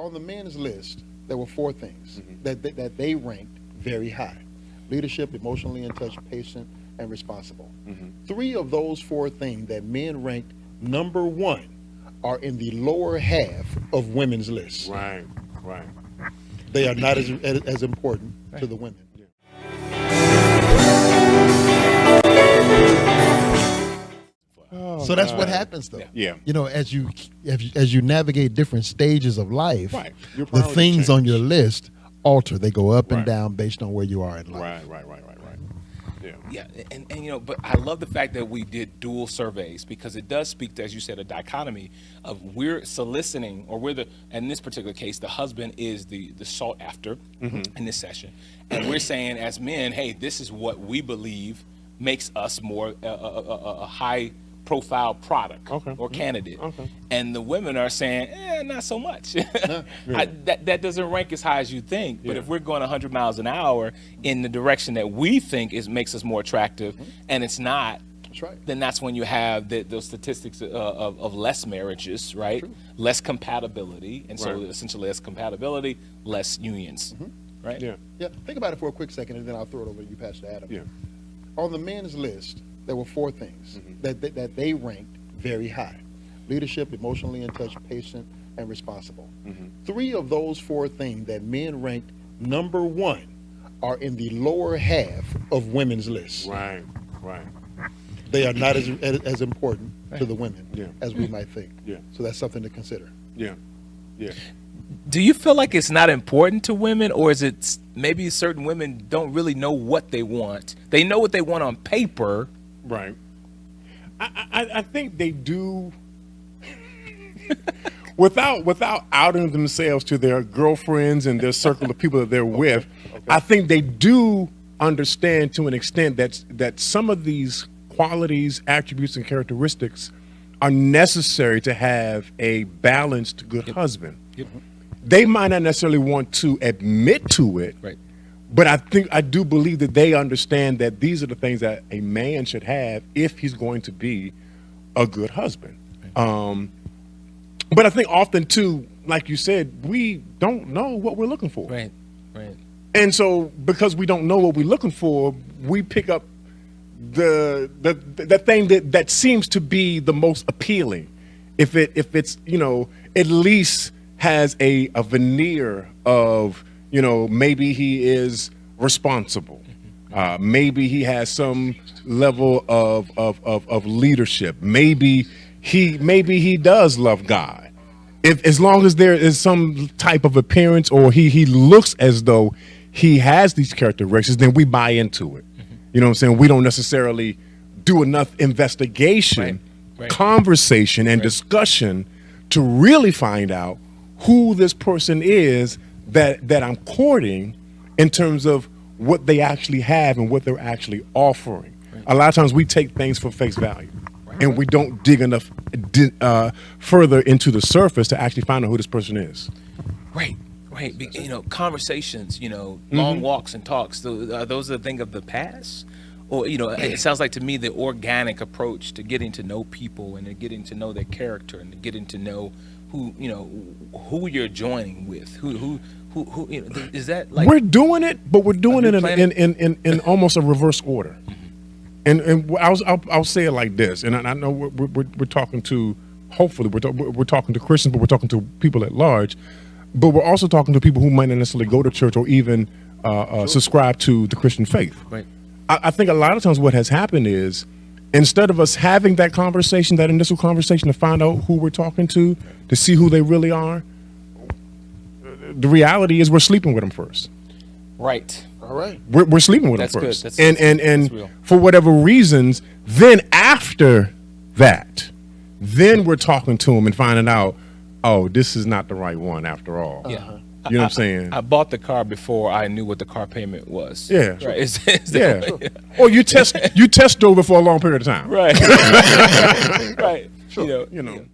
On the men's list, there were 4 things that they ranked very high: leadership, emotionally in touch, patient, and responsible. 3 of those 4 things that men ranked number 1 are in the lower half of women's lists. Right, right. They are not as important to the women. So that's what happens, though. Yeah. You know, as you navigate different stages of life, Right. the things change. on your list alter. They go up and Right. down based on where you are in life. Right. Yeah. Yeah, and you know, but I love the fact that we did dual surveys, because it does speak to, as you said, a dichotomy of we're soliciting, or we're in this particular case, the husband is the sought after in this session, and we're saying as men, hey, this is what we believe makes us more a high profile product or candidate, and the women are saying, not so much. That doesn't rank as high as you think, but if we're going 100 miles an hour in the direction that we think makes us more attractive, and it's not, That's right. then that's when you have those statistics of less marriages, right? True. Less compatibility, and so Right. essentially less compatibility, less unions, right? Yeah. Yeah. Think about it for a quick second, and then I'll throw it over to you, Pastor Adam. Yeah. On the men's list, there were 4 things that they ranked very high: leadership, emotionally in touch, patient, and responsible. 3 of those 4 things that men ranked number 1 are in the lower half of women's lists. Right. They are not as important to the women as we might think. Yeah. So that's something to consider. Yeah. Do you feel like it's not important to women, or is it maybe certain women don't really know what they want? They know what they want on paper. Right. I think they do without outing themselves to their girlfriends and their circle of people that they're with. I think they do understand to an extent that some of these qualities, attributes, and characteristics are necessary to have a balanced, good husband. They might not necessarily want to admit to it, Right. but I do believe that they understand that these are the things that a man should have if he's going to be a good husband. But I think often too, like you said, we don't know what we're looking for. Right. And so because we don't know what we're looking for, we pick up the thing that seems to be the most appealing. If it's, at least has a veneer of, maybe he is responsible. Maybe he has some level of leadership. Maybe he does love God. As long as there is some type of appearance, or he looks as though he has these characteristics, then we buy into it. You know what I'm saying? We don't necessarily do enough investigation, conversation, and discussion to really find out who this person is that I'm courting in terms of what they actually have and what they're actually offering. A lot of times we take things for face value, and we don't dig enough further into the surface to actually find out who this person is. Right. Conversations, long walks and talks, are those a thing of the past? Or, it sounds like to me the organic approach to getting to know people and to getting to know their character and to getting to know who you're joining with, who is that like? We're doing it, but we're doing it in almost a reverse order. And I'll say it like this, and I know we're talking to, hopefully we're talking to Christians, but we're talking to people at large. But we're also talking to people who might not necessarily go to church or even subscribe to the Christian faith. Right. I think a lot of times what has happened is, instead of us having that conversation, that initial conversation to find out who we're talking to see who they really are, the reality is we're sleeping with them first. Right. All right. We're sleeping with them That's first. good. And real. for whatever reasons, then after that, then we're talking to them and finding out, oh, this is not the right one after all. Yeah. You know what I'm saying? I bought the car before I knew what the car payment was. Yeah. Right. Is Yeah. that, Or you test drove it for a long period of time. right. Right. Sure. You know.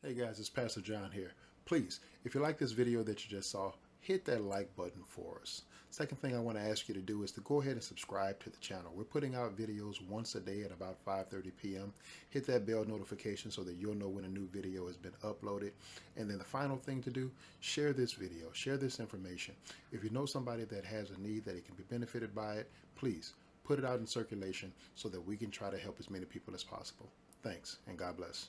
Hey guys, it's Pastor John here. Please, if you like this video that you just saw, hit that like button for us. Second thing I want to ask you to do is to go ahead and subscribe to the channel. We're putting out videos once a day at about 5:30 p.m. Hit that bell notification so that you'll know when a new video has been uploaded. And then the final thing to do, share this video, share this information. If you know somebody that has a need that it can be benefited by it, please put it out in circulation so that we can try to help as many people as possible. Thanks, and God bless.